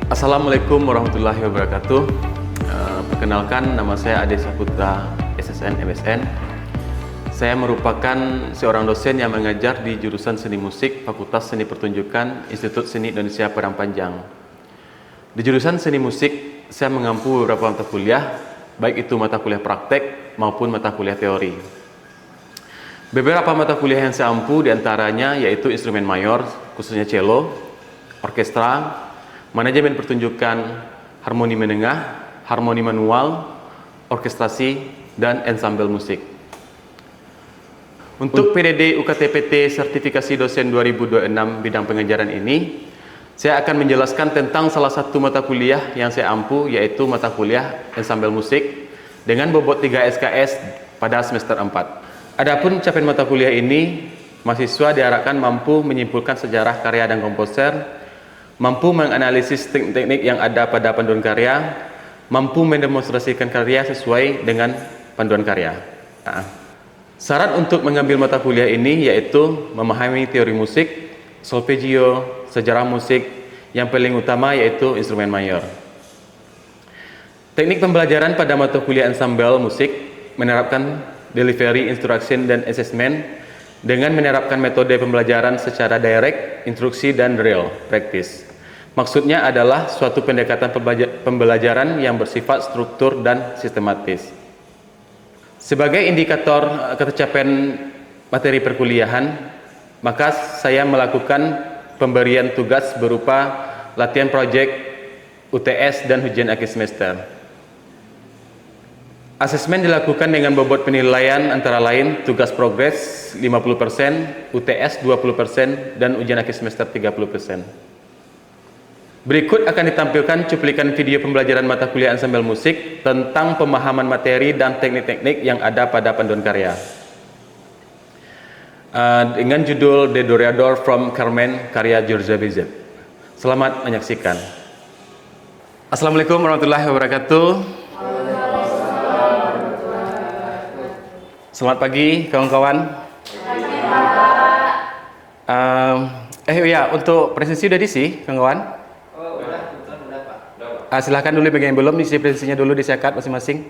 Assalamualaikum warahmatullahi wabarakatuh. Perkenalkan, nama saya Ade Saputra, SSN MSN. Saya merupakan seorang dosen yang mengajar di jurusan Seni Musik, Fakultas Seni Pertunjukan, Institut Seni Indonesia Padang Panjang. Di jurusan Seni Musik, saya mengampu beberapa mata kuliah, baik itu mata kuliah praktek maupun mata kuliah teori. Beberapa mata kuliah yang saya ampu diantaranya yaitu instrumen mayor, khususnya cello, orkestra, manajemen pertunjukan, harmoni menengah, harmoni manual, orkestrasi, dan ensemble musik. Untuk PDD UKTPT Sertifikasi Dosen 2026 bidang pengajaran ini, saya akan menjelaskan tentang salah satu mata kuliah yang saya ampu, yaitu mata kuliah ensemble musik dengan bobot 3 SKS pada semester 4. Adapun capaian mata kuliah ini, mahasiswa diharapkan mampu menyimpulkan sejarah karya dan komposer, mampu menganalisis teknik-teknik yang ada pada panduan karya, mampu mendemonstrasikan karya sesuai dengan panduan karya. Syarat untuk mengambil mata kuliah ini yaitu memahami teori musik, solfegio, sejarah musik, yang paling utama yaitu instrumen mayor. Teknik pembelajaran pada mata kuliah ensemble musik menerapkan delivery, instruction, dan assessment dengan menerapkan metode pembelajaran secara direct, instruksi, dan real practice. Maksudnya adalah suatu pendekatan pembelajaran yang bersifat struktur dan sistematis. Sebagai indikator ketercapaian materi perkuliahan, maka saya melakukan pemberian tugas berupa latihan proyek, UTS, dan ujian akhir semester. Asesmen dilakukan dengan bobot penilaian antara lain tugas progres 50%, UTS 20%, dan ujian akhir semester 30%. Berikut akan ditampilkan cuplikan video pembelajaran mata kuliah ensemble musik tentang pemahaman materi dan teknik-teknik yang ada pada panduan karya. Dengan judul The Doreador from Carmen, karya Georgia Bizet. Selamat menyaksikan. Assalamualaikum warahmatullahi wabarakatuh. Selamat pagi kawan-kawan. Ya, untuk presentasi udah diisi kawan-kawan? Silahkan dulu bagi yang belum, isi presentasinya dulu disiapkan masing-masing.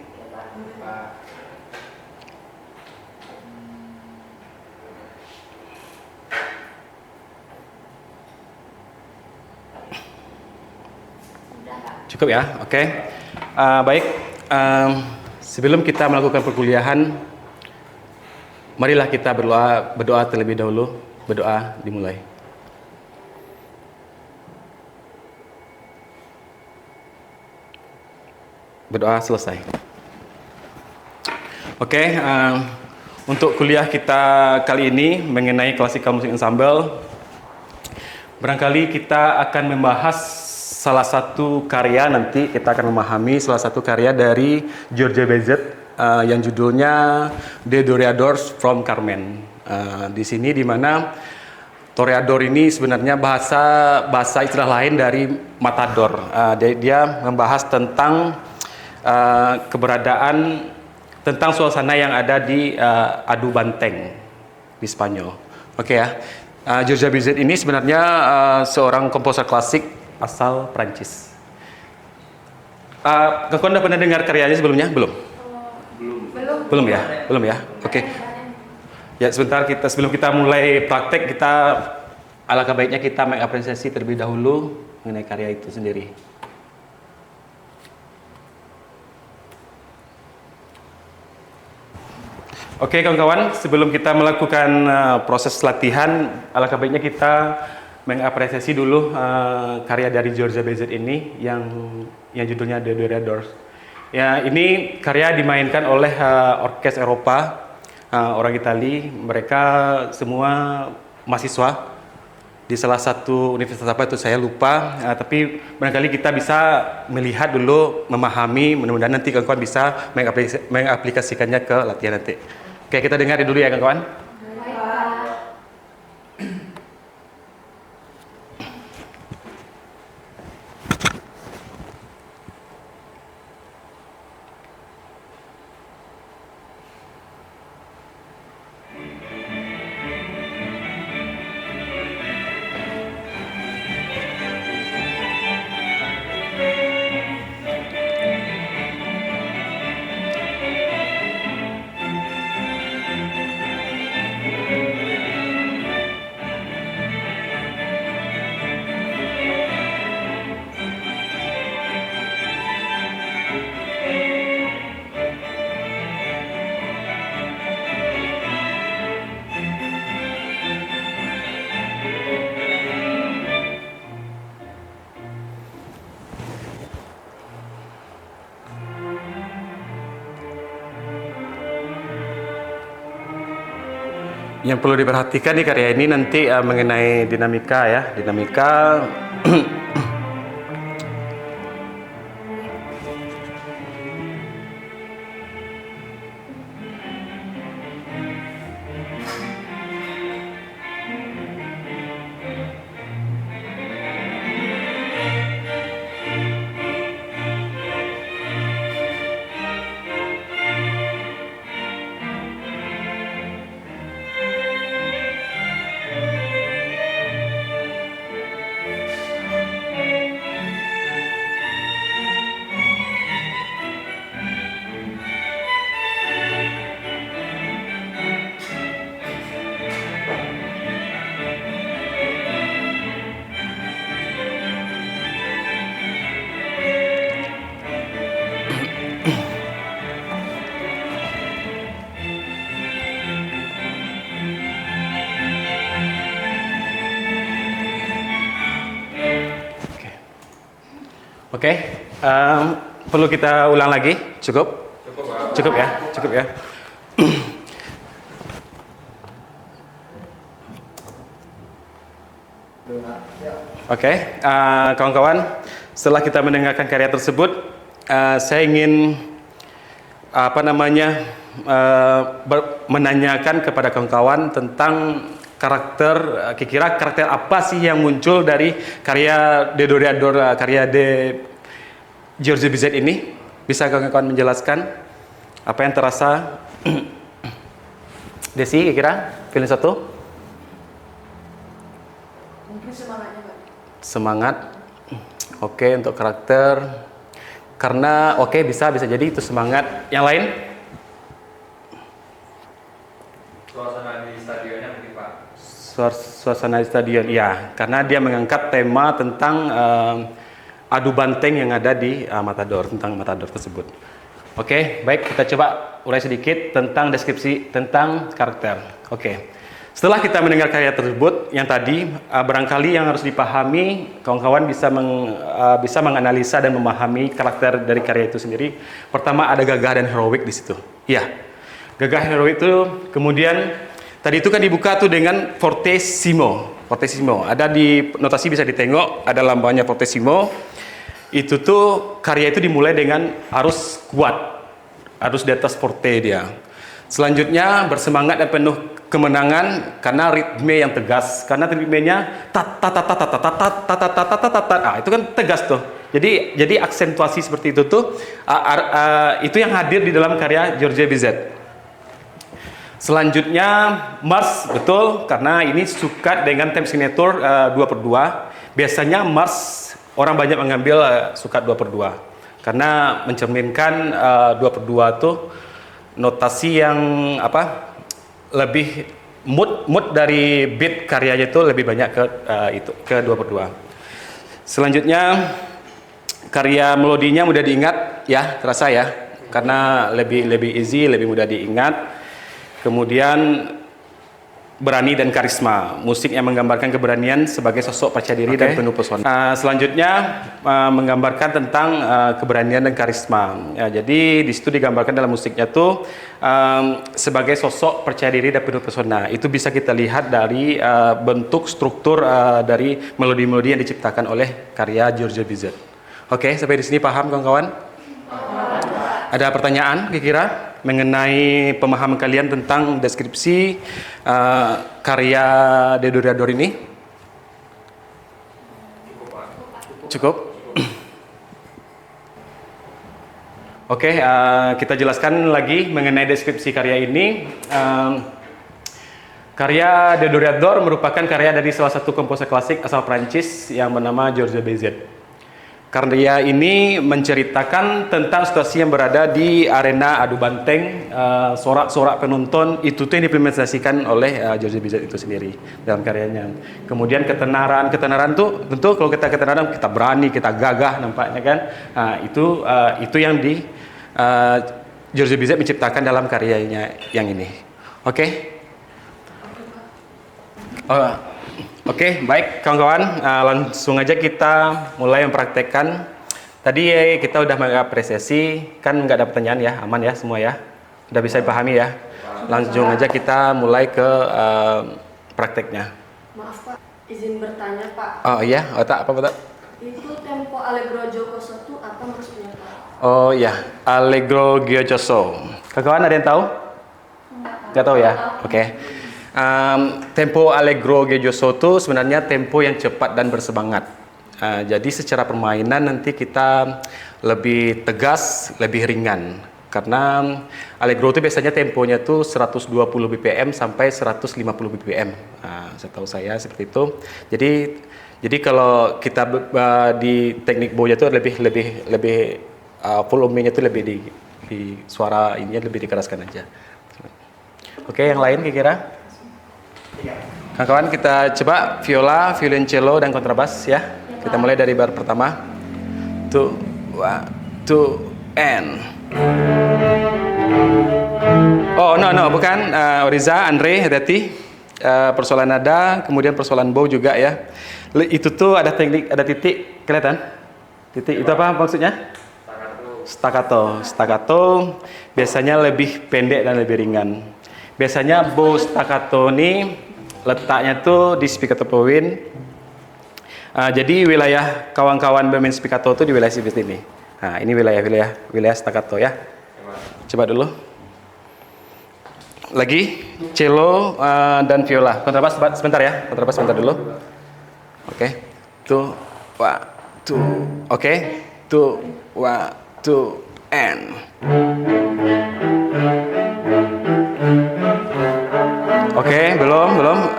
Cukup ya, oke. Baik, sebelum kita melakukan perkuliahan, marilah kita berdoa terlebih dahulu. Berdoa dimulai. Berdoa selesai. Oke, untuk kuliah kita kali ini mengenai klasikal musik ensemble, barangkali kita akan membahas salah satu karya, nanti kita akan memahami salah satu karya dari Georgia Bizet yang judulnya The Doreadors from Carmen. Di sini di mana toreador ini sebenarnya bahasa istilah lain dari matador. Dia membahas tentang keberadaan tentang suasana yang ada di adu banteng di Spanyol. Oke ya. Georgia Bizet ini sebenarnya seorang komposer klasik asal Prancis. Kau udah pernah dengar karyanya sebelumnya? Belum. Belum ya. Oke. Ya, sebelum kita mulai praktek, alangkah baiknya kita mengapresiasi terlebih dahulu mengenai karya itu sendiri. Oke kawan-kawan, sebelum kita melakukan proses latihan, alangkah baiknya kita mengapresiasi dulu karya dari Georgia Bizet ini yang judulnya The Doreadors. Ya, ini karya dimainkan oleh orkes Eropa, orang Itali. Mereka semua mahasiswa di salah satu universitas apa itu saya lupa, tapi barangkali kita bisa melihat dulu, memahami, mudah-mudahan nanti kawan-kawan bisa mengaplikasikannya ke latihan nanti. Oke, kita dengar dulu ya kawan-kawan. Yang perlu diperhatikan di karya ini nanti mengenai dinamika ya, dinamika. Oke, perlu kita ulang lagi? Cukup? Cukup ya, cukup ya. Oke, kawan-kawan, setelah kita mendengarkan karya tersebut, saya ingin menanyakan kepada kawan-kawan tentang karakter, kira-kira karakter apa sih yang muncul dari karya De Doreador, karya De Giorgio Bizet ini? Bisa kawan-kawan menjelaskan apa yang terasa? Desi, kira-kira pilih satu. Mungkin semangatnya, Pak. Semangat. Oke, untuk karakter. Karena bisa jadi itu semangat. Yang lain? Suasana di stadionnya mungkin, Pak. Suasana di stadion, ya, karena dia mengangkat tema tentang adu banteng yang ada di Matador, tentang Matador tersebut. Oke, baik, kita coba urai sedikit tentang deskripsi tentang karakter. Oke, setelah kita mendengar karya tersebut, yang tadi barangkali yang harus dipahami, kawan-kawan bisa menganalisa dan memahami karakter dari karya itu sendiri. Pertama, ada gagah dan heroik di situ. Iya, gagah heroik itu kemudian tadi itu kan dibuka tuh dengan fortissimo. Fortissimo. Ada di notasi bisa ditengok, ada lambangnya fortissimo. Itu tuh karya itu dimulai dengan arus kuat. Arus di atas forte dia. Selanjutnya bersemangat dan penuh kemenangan karena ritme yang tegas. Karena ritmenya tat tat tat tat tat tat tat tat tat tat tat. Ah, itu kan tegas tuh. Jadi aksentuasi seperti itu tuh itu yang hadir di dalam karya Giorgio Bizet. Selanjutnya Mars, betul, karena ini suka dengan time signature 2/2. Biasanya Mars orang banyak mengambil suka 2/2 karena mencerminkan 2/2 tuh notasi yang lebih mood dari beat karyanya itu lebih banyak ke 2/2. Selanjutnya karya melodinya mudah diingat ya, terasa ya, karena lebih easy, lebih mudah diingat. Kemudian berani dan karisma, musik yang menggambarkan keberanian sebagai sosok percaya diri dan penuh pesona. Selanjutnya menggambarkan tentang keberanian dan karisma. Ya, jadi di situ digambarkan dalam musiknya tuh sebagai sosok percaya diri dan penuh pesona. Itu bisa kita lihat dari bentuk struktur dari melodi-melodi yang diciptakan oleh karya Giorgio Bizet. Oke, sampai di sini paham kawan-kawan? Ada pertanyaan kira-kira mengenai pemahaman kalian tentang deskripsi karya De Doreador ini? Cukup? Oke, kita jelaskan lagi mengenai deskripsi karya ini. Karya De Doreador merupakan karya dari salah satu komposer klasik asal Prancis yang bernama Giorgio Bizet. Karya ini menceritakan tentang situasi yang berada di arena adu banteng, sorak-sorak penonton, itu tuh yang diimplementasikan oleh Giorgio Bizet itu sendiri dalam karyanya. Kemudian ketenaran tuh tentu kalau kita ketenaran kita berani, kita gagah nampaknya kan. Itu yang Giorgio Bizet menciptakan dalam karyanya yang ini. Oke? Oke, baik kawan-kawan, langsung aja kita mulai mempraktekkan. Tadi kita udah mengapresiasi, kan nggak ada pertanyaan ya, aman ya semua ya? Udah bisa dipahami ya? langsung aja kita mulai ke prakteknya. Maaf Pak, izin bertanya Pak. Oh iya, otak apa otak? Itu tempo allegro giocoso itu apa maksudnya Pak? Oh iya, allegro giocoso. Kawan-kawan ada yang tahu? Nggak tahu ya? Oke. Tempo allegro giocoso itu sebenarnya tempo yang cepat dan bersemangat. Jadi secara permainan nanti kita lebih tegas, lebih ringan. Karena allegro itu biasanya temponya tuh 120 bpm sampai 150 bpm. Setahu saya seperti itu. Jadi kalau kita di teknik boja itu lebih volumenya itu lebih di suara ininya lebih dikeraskan aja. Oke, yang lain kira-kira? Kawan-kawan kita coba viola, violoncello dan kontrabas ya. Kita mulai dari bar pertama. 2, 1, and. Oh no bukan Oriza, Andre, hati-hati. Persoalan nada, kemudian persoalan bow juga ya. Itu tuh ada teknik, ada titik, kelihatan? Titik itu apa maksudnya? Staccato biasanya lebih pendek dan lebih ringan. Biasanya bow staccato ini letaknya tuh di spiccato point. Jadi wilayah kawan-kawan bermain spiccato tuh di wilayah seperti ini. Nah, ini wilayah staccato ya. Coba dulu. Lagi cello dan viola. Kontrabas sebentar ya. Kontrabas sebentar dulu. Oke. 2, 1, oke. 2, 1, and. Oke, belum.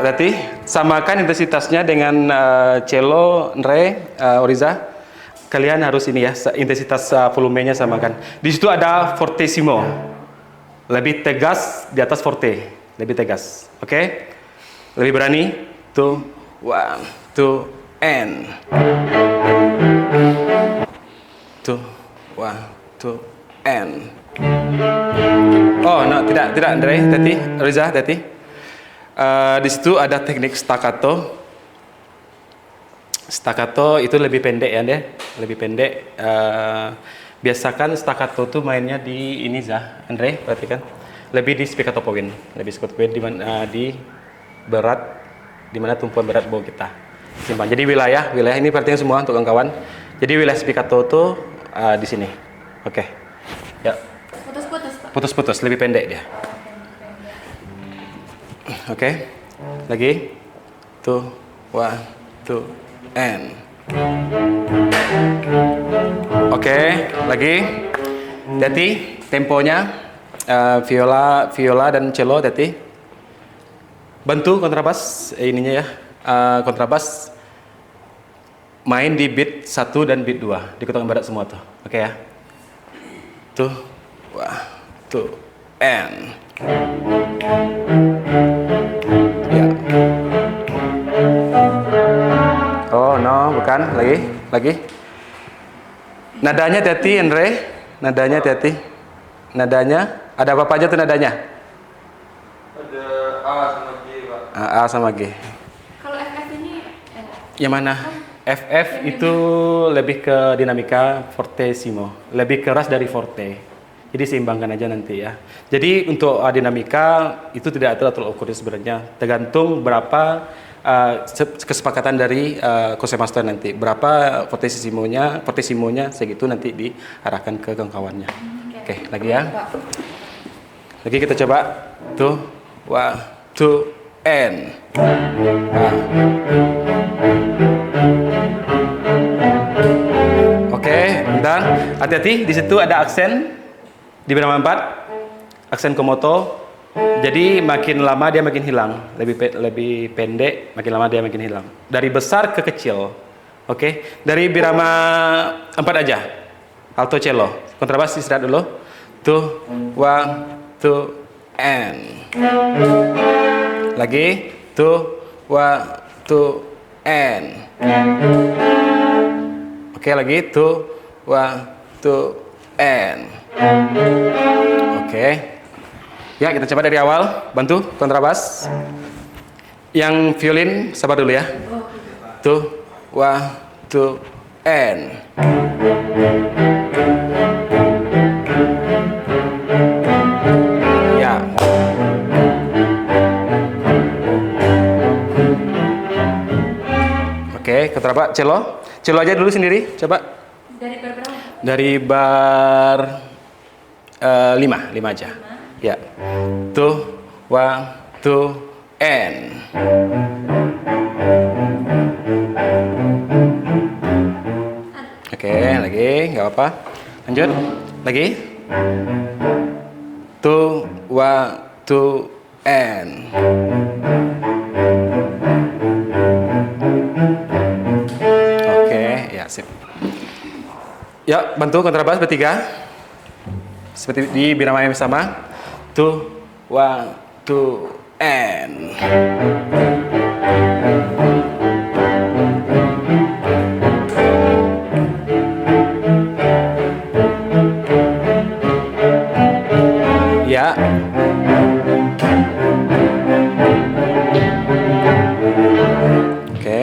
Berarti samakan intensitasnya dengan cello, re, Oriza. Kalian harus ini ya, intensitas volumenya samakan. Di situ ada fortissimo. Lebih tegas di atas forte, lebih tegas. Oke? Lebih berani. 2, 1, 2, and. 2, 1, 2, and. Oh, no, tidak, Andre, Tati, Riza, Tati. Di situ ada teknik staccato. Staccato itu lebih pendek ya, deh, lebih pendek. Biasakan staccato tuh mainnya di ini Zah, Andre, perhatikan. Lebih di spiccato point, di mana di berat, di mana tumpuan berat bow kita. Simpan. Jadi wilayah ini perhatikan semua untuk kawan-kawan. Jadi wilayah spiccato tuh di sini. Oke. Ya. Putus-putus, lebih pendek dia. Oke. Lagi. 2, 1, 2. And. Oke, lagi. Tati, temponya viola dan cello Tati. Bantu kontrabas ininya ya. Kontrabas main di beat 1 dan beat 2 di ketongan barat semua tuh. Oke ya. 2, 1, and. Ya. Oh no, bukan. Lagi. Nadanya Tati, Andre. Nadanya Tati. Nadanya ada apa aja tuh nadanya? Ada A sama G, Pak. A sama G. Kalau FF ini Yang mana? FF itu lebih ke dinamika fortissimo, lebih keras dari forte. Jadi seimbangkan aja nanti ya. Jadi untuk dinamika itu tidak atur ukur sebenarnya, tergantung berapa kesepakatan dari concertmaster nanti. Berapa fortissimonya segitu nanti diarahkan ke kawan-kawannya. Oke, lagi ya. Lagi kita coba. 2, 1, and. Oke, bentar. Hati-hati, di situ ada aksen di birama 4. Aksen komoto. Jadi makin lama dia makin hilang, lebih pendek, makin lama dia makin hilang. Dari besar ke kecil. Oke, dari birama 4 aja. Alto cello. Kontrabas istirahat dulu. 2, 1, 2, and. Lagi. 2, 1, 2, and. Oke, lagi. 2, 1, 2, and. Oke. Ya, kita coba dari awal. Bantu kontrabas. Yang violin sabar dulu ya. 2, 1, 2, and. Ya. kontrabas, cello. Cello aja dulu sendiri, coba. Dari berapa? Dari bar 5 aja. Ya. Tuh, one, two, and. Oke, lagi, nggak apa-apa. Lanjut, lagi. Tuh, one, two, and. Oke, ya sip. Ya, bantu kontrabas bertiga. Seperti di birama yang sama. Tuh, one, two, and. Ya. Oke.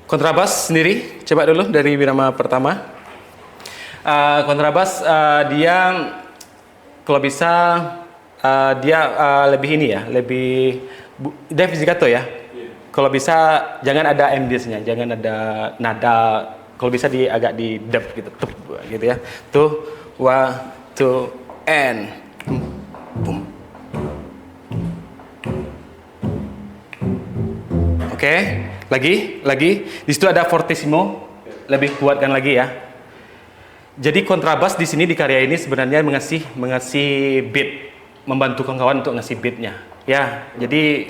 Kontrabas sendiri, coba dulu dari birama pertama. Kontrabas dia kalau bisa dia lebih ini ya, lebih dia pizzicato ya. Kalau bisa jangan ada MDS-nya, jangan ada nada. Kalau bisa agak di dub gitu, tup, gitu ya. Tuh, one, two, and. Boom. Oke, lagi. Di situ ada fortissimo, lebih kuatkan lagi ya. Jadi kontrabas di sini di karya ini sebenarnya mengasih beat, membantu kawan-kawan untuk ngasih beatnya. Ya, jadi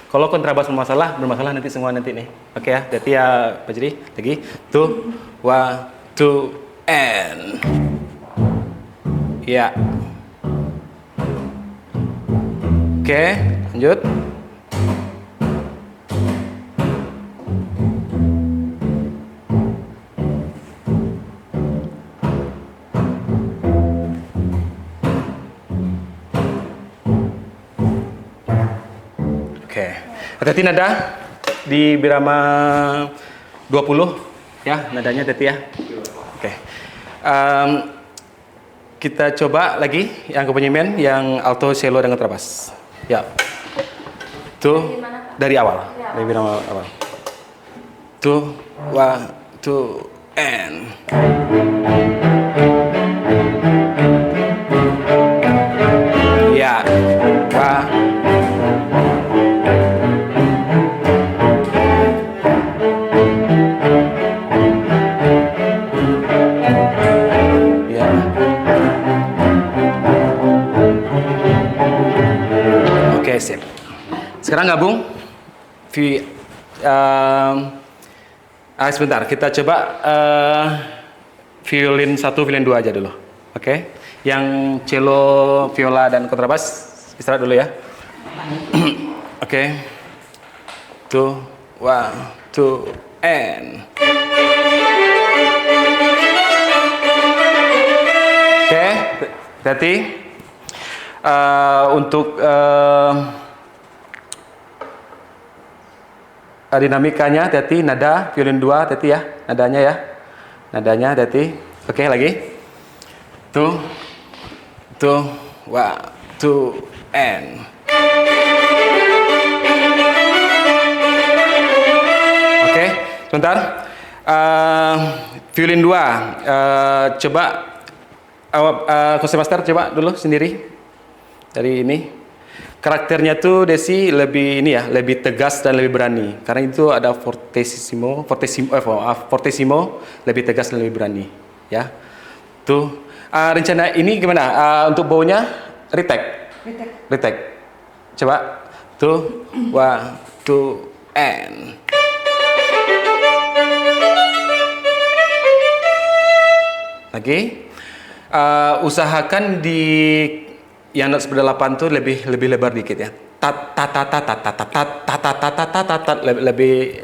kalau kontrabas bermasalah nanti semua nanti nih. Oke ya, jadi ya Pak Jadi lagi. Tuh, one, two, and. Ya. Oke, lanjut. Oke. Hati-hati nada di birama 20 ya, nadanya hati ya. Oke. Kita coba lagi yang akompanimen yang alto, cello dan kontrabas. Ya. Tuh dari awal. Dari birama awal. Tuh, one, two, and. Ya. Oke, sip. Sekarang gabung. Sebentar, kita coba violin 1, violin 2 aja dulu. Oke. Yang cello, viola dan kontrabas istirahat dulu ya. Oke. Tuh, one, two, and. Oke, berarti untuk dinamikanya hati-hati, nada violin 2 hati-hati ya, nadanya ya. Nadanya hati-hati. Oke, lagi. Tuh, one, two, and. Oke, sebentar. Violin 2, coba Konsermaster coba dulu sendiri dari ini. Karakternya tuh Desi lebih ini ya, lebih tegas dan lebih berani. Karena itu ada fortissimo lebih tegas dan lebih berani, ya. Tuh, rencana ini gimana? Untuk baunya retake. Coba. Tuh, one, two, and. Lagi. Usahakan di yang not sebelah 8 tuh lebih lebar dikit ya.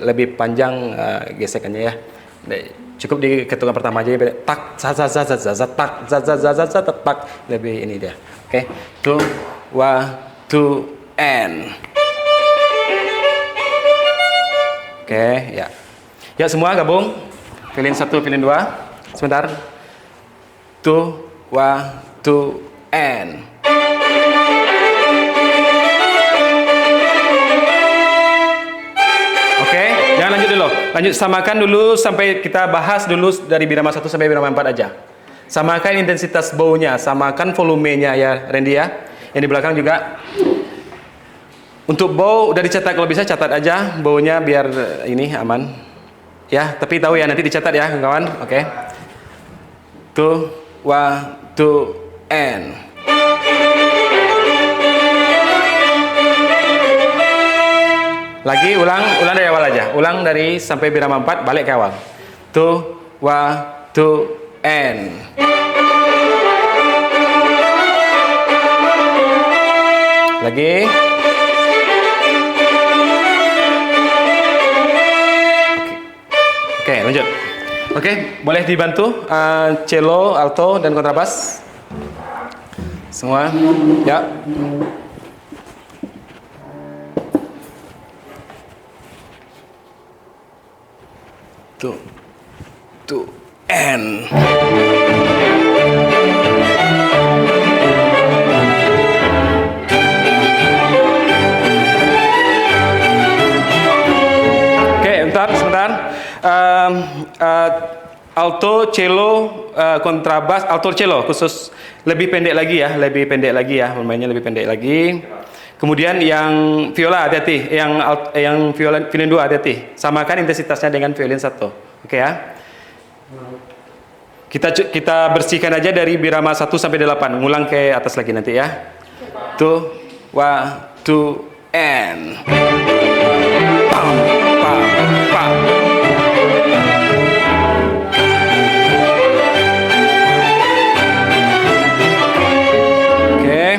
Lebih panjang gesekannya ya. Cukup di ketukan pertama aja ya. Tak tak lebih ini dia. Oke. Tuh, one, two, and. Oke, ya. Ya semua gabung. Violin 1, violin 2. Sebentar. Tuh, one, two, and. Oke, jangan lanjut lanjut samakan dulu sampai kita bahas dulu dari birama 1 sampai birama 4 aja. Samakan intensitas baunya, samakan volumenya ya Randy ya. Yang di belakang juga. Untuk bau udah dicatat, kalau bisa catat aja baunya biar ini aman. Ya, tapi tahu ya nanti dicatat ya kawan-kawan. Oke. Tuh, 1, 2, and. Lagi ulang dari awal aja. Ulang dari sampai birama 4 balik ke awal. 2, 1, 2, and. Lagi. Oke, lanjut. Oke, boleh dibantu cello, alto, dan kontrabas. Semua, ya. Tuh, and. Sebentar. Alto, cello, kontrabas, alto, cello khusus lebih pendek lagi ya, pemainnya lebih pendek lagi. Kemudian yang viola hati-hati, yang violin 2 hati-hati. Samakan intensitasnya dengan violin 1. Oke ya. Kita bersihkan aja dari birama 1 sampai 8, ngulang ke atas lagi nanti ya. 2, 1, 2, and. Pam, pam, pam. Oke.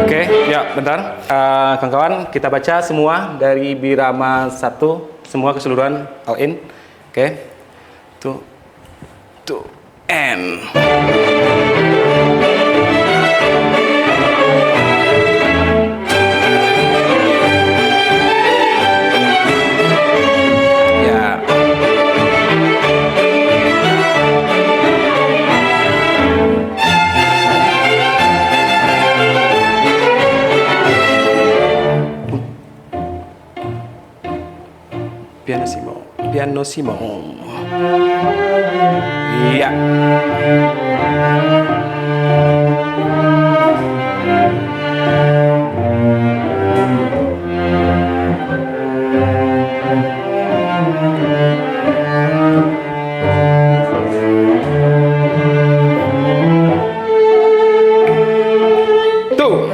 Oke, ya bentar. Kawan-kawan, kita baca semua dari birama 1, semua keseluruhan all in. Oke. Tuh, and. Ya. Pianissimo. Iya. Tuh.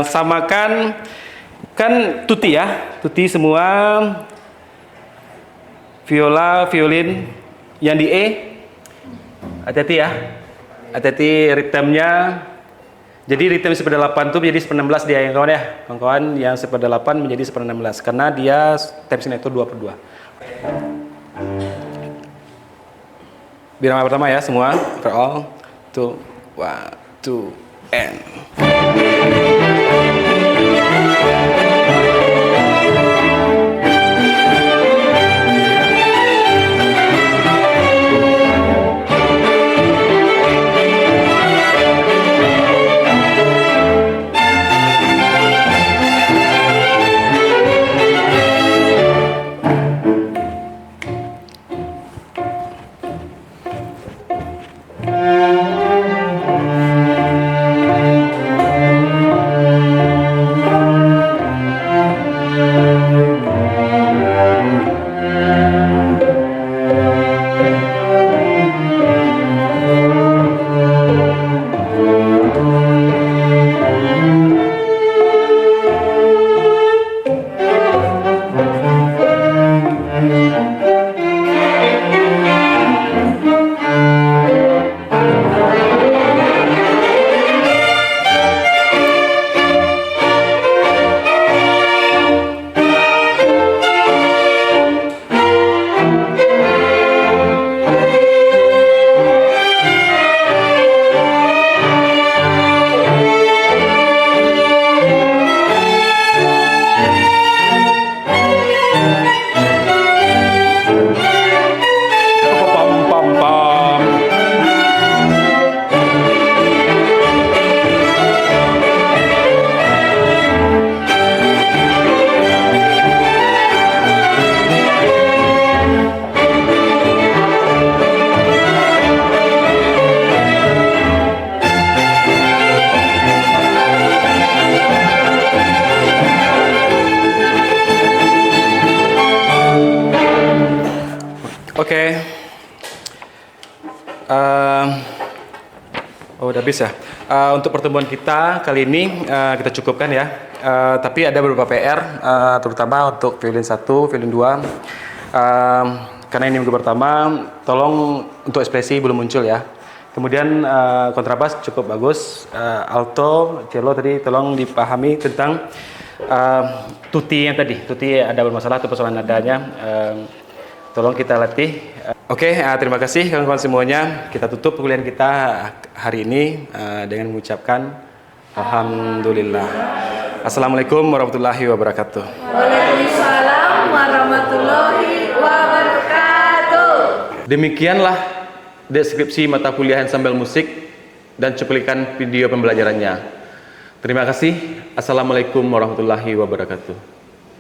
Samakan kan tutti ya, tutti semua, viola, violin, yang di E, hati-hati ya, hati-hati ritmenya. Jadi ritme 1/8 itu menjadi 1/16 dia ya kawan ya, kawan-kawan yang 1/8 menjadi 1/16 karena dia tempisnya itu 2/2. Birama pertama ya semua, for all, 2, 1, 2, and. Oke. Oh, udah habis ya. Untuk pertemuan kita kali ini kita cukupkan ya. Tapi ada beberapa PR, terutama untuk violin 1, violin 2. Karena ini minggu pertama, tolong untuk ekspresi belum muncul ya. Kemudian kontrabas cukup bagus, alto, cello tadi tolong dipahami tentang tuti yang tadi. Tuti ada bermasalah atau persoalan nadanya. Tolong kita latih. Oke, terima kasih kawan-kawan semuanya. Kita tutup kuliah kita hari ini dengan mengucapkan Alhamdulillah. Assalamualaikum warahmatullahi wabarakatuh. Waalaikumsalam warahmatullahi wabarakatuh. Demikianlah deskripsi mata kuliah ensemble musik dan cuplikan video pembelajarannya. Terima kasih. Assalamualaikum warahmatullahi wabarakatuh.